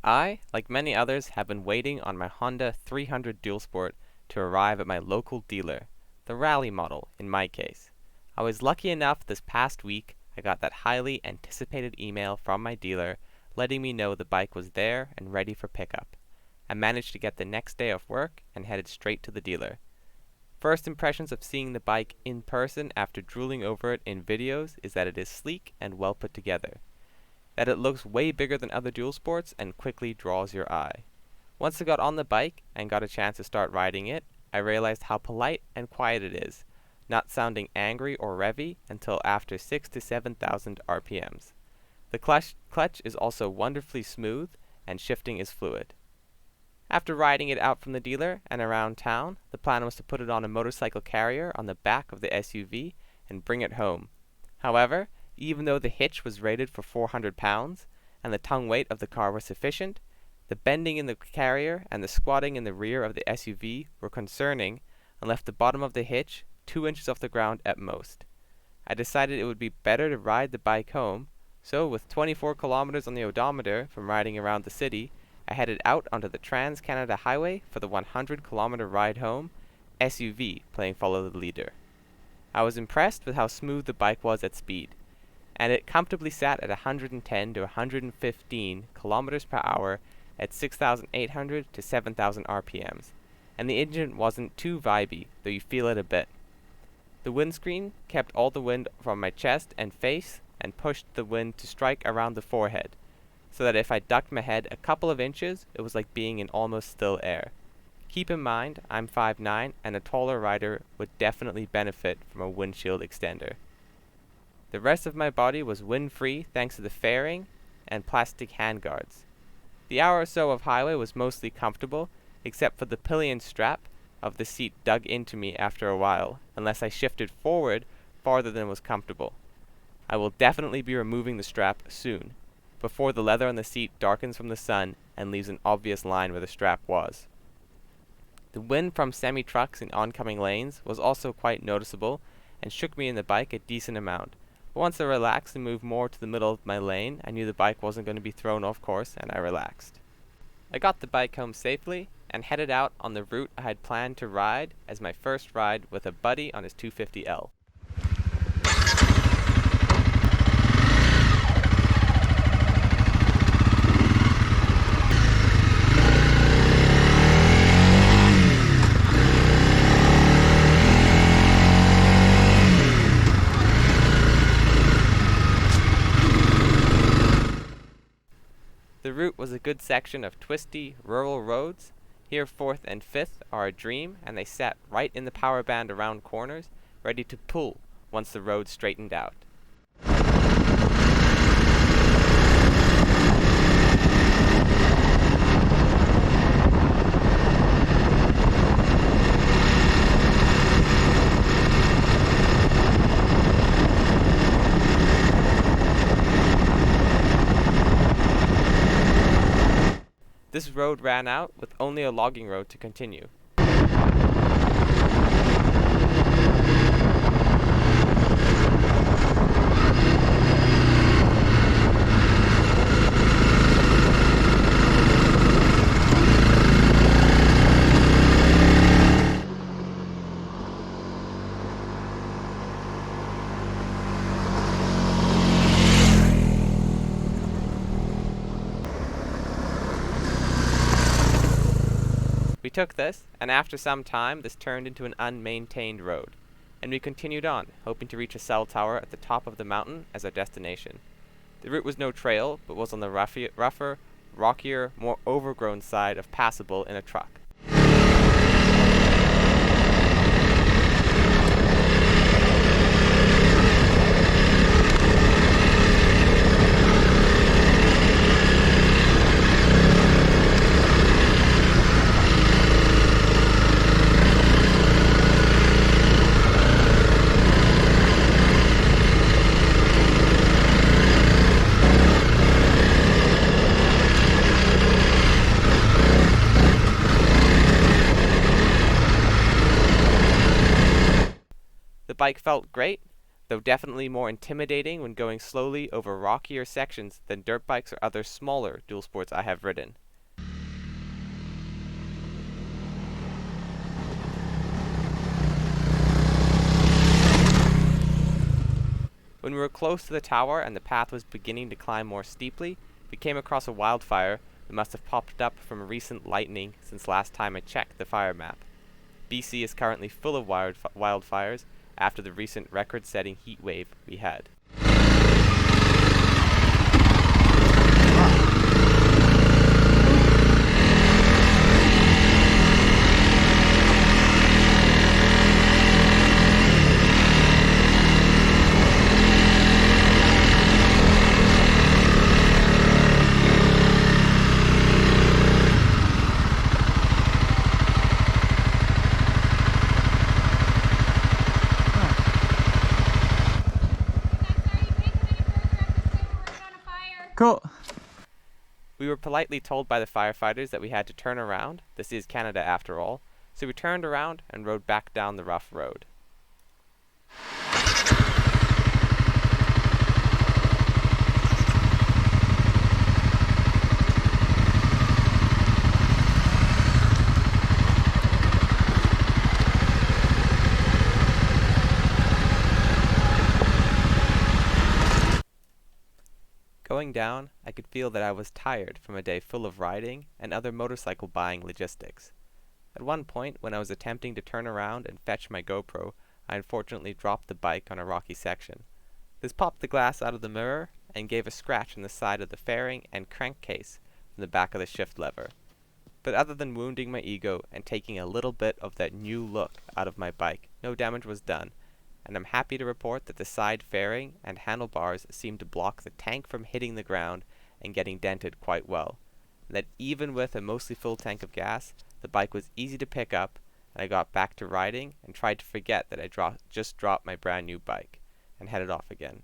I, like many others, have been waiting on my Honda 300 Dual Sport to arrive at my local dealer, the Rally model in my case. I was lucky enough this past week I got that highly anticipated email from my dealer letting me know the bike was there and ready for pickup. I managed to get the next day off work and headed straight to the dealer. First impressions of seeing the bike in person after drooling over it in videos is that it is sleek and well put together, that it looks way bigger than other dual sports and quickly draws your eye. Once I got on the bike and got a chance to start riding it, I realized how polite and quiet it is, not sounding angry or revvy until after 6,000 to 7,000 RPMs. The clutch is also wonderfully smooth and shifting is fluid. After riding it out from the dealer and around town, the plan was to put it on a motorcycle carrier on the back of the SUV and bring it home. However, even though the hitch was rated for 400 pounds and the tongue weight of the car was sufficient, the bending in the carrier and the squatting in the rear of the SUV were concerning and left the bottom of the hitch 2 inches off the ground at most. I decided it would be better to ride the bike home, so with 24 kilometers on the odometer from riding around the city, I headed out onto the Trans-Canada Highway for the 100-kilometer ride home, SUV playing follow the leader. I was impressed with how smooth the bike was at speed, and it comfortably sat at 110 to 115 kilometers per hour at 6,800 to 7,000 RPMs, and the engine wasn't too vibey, though you feel it a bit. The windscreen kept all the wind from my chest and face and pushed the wind to strike around the forehead, so that if I ducked my head a couple of inches, it was like being in almost still air. Keep in mind, I'm 5'9", and a taller rider would definitely benefit from a windshield extender. The rest of my body was wind-free thanks to the fairing and plastic handguards. The hour or so of highway was mostly comfortable, except for the pillion strap of the seat dug into me after a while, unless I shifted forward farther than was comfortable. I will definitely be removing the strap soon, before the leather on the seat darkens from the sun and leaves an obvious line where the strap was. The wind from semi-trucks in oncoming lanes was also quite noticeable and shook me in the bike a decent amount. But once I relaxed and moved more to the middle of my lane, I knew the bike wasn't going to be thrown off course, and I relaxed. I got the bike home safely and headed out on the route I had planned to ride as my first ride with a buddy on his 250L. The route was a good section of twisty, rural roads. Here 4th and 5th are a dream, and they sat right in the power band around corners, ready to pull once the road straightened out. This road ran out with only a logging road to continue. We took this, and after some time this turned into an unmaintained road, and we continued on, hoping to reach a cell tower at the top of the mountain as our destination. The route was no trail, but was on the rougher, rockier, more overgrown side of passable in a truck. The bike felt great, though definitely more intimidating when going slowly over rockier sections than dirt bikes or other smaller dual sports I have ridden. When we were close to the tower and the path was beginning to climb more steeply, we came across a wildfire that must have popped up from recent lightning since last time I checked the fire map. BC is currently full of wildfires after the recent record-setting heat wave we had. Cool. We were politely told by the firefighters that we had to turn around. This is Canada after all. So we turned around and rode back down the rough road. Going down, I could feel that I was tired from a day full of riding and other motorcycle buying logistics. At one point, when I was attempting to turn around and fetch my GoPro, I unfortunately dropped the bike on a rocky section. This popped the glass out of the mirror and gave a scratch on the side of the fairing and crankcase from the back of the shift lever. But other than wounding my ego and taking a little bit of that new look out of my bike, no damage was done, and I'm happy to report that the side fairing and handlebars seemed to block the tank from hitting the ground and getting dented quite well, and that even with a mostly full tank of gas, the bike was easy to pick up, and I got back to riding and tried to forget that I just dropped my brand new bike, and headed off again.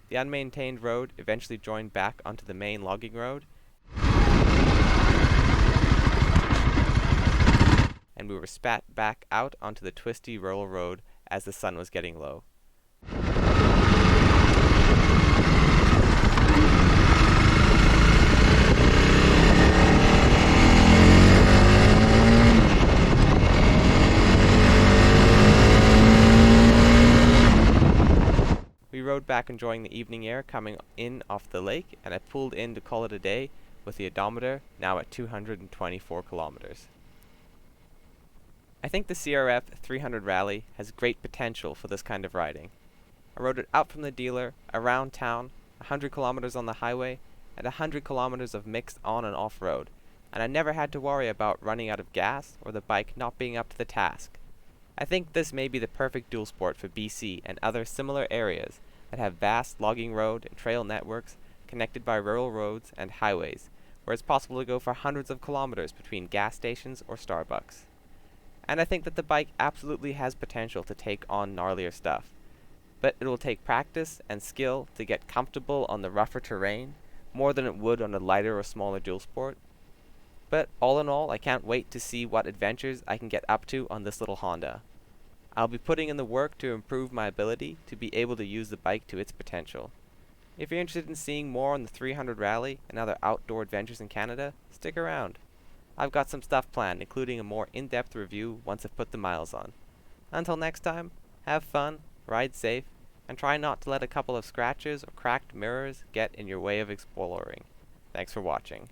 The unmaintained road eventually joined back onto the main logging road, and we were spat back out onto the twisty rural road as the sun was getting low. We rode back enjoying the evening air coming in off the lake, and I pulled in to call it a day with the odometer now at 224 kilometers. I think the CRF 300 Rally has great potential for this kind of riding. I rode it out from the dealer, around town, 100 kilometers on the highway, and 100 kilometers of mixed on and off road, and I never had to worry about running out of gas or the bike not being up to the task. I think this may be the perfect dual sport for BC and other similar areas that have vast logging road and trail networks connected by rural roads and highways, where it's possible to go for hundreds of kilometers between gas stations or Starbucks. And I think that the bike absolutely has potential to take on gnarlier stuff, but it will take practice and skill to get comfortable on the rougher terrain, more than it would on a lighter or smaller dual sport. But all in all, I can't wait to see what adventures I can get up to on this little Honda. I'll be putting in the work to improve my ability to be able to use the bike to its potential. If you're interested in seeing more on the 300 Rally and other outdoor adventures in Canada, stick around. I've got some stuff planned, including a more in-depth review once I've put the miles on. Until next time, have fun, ride safe, and try not to let a couple of scratches or cracked mirrors get in your way of exploring. Thanks for watching.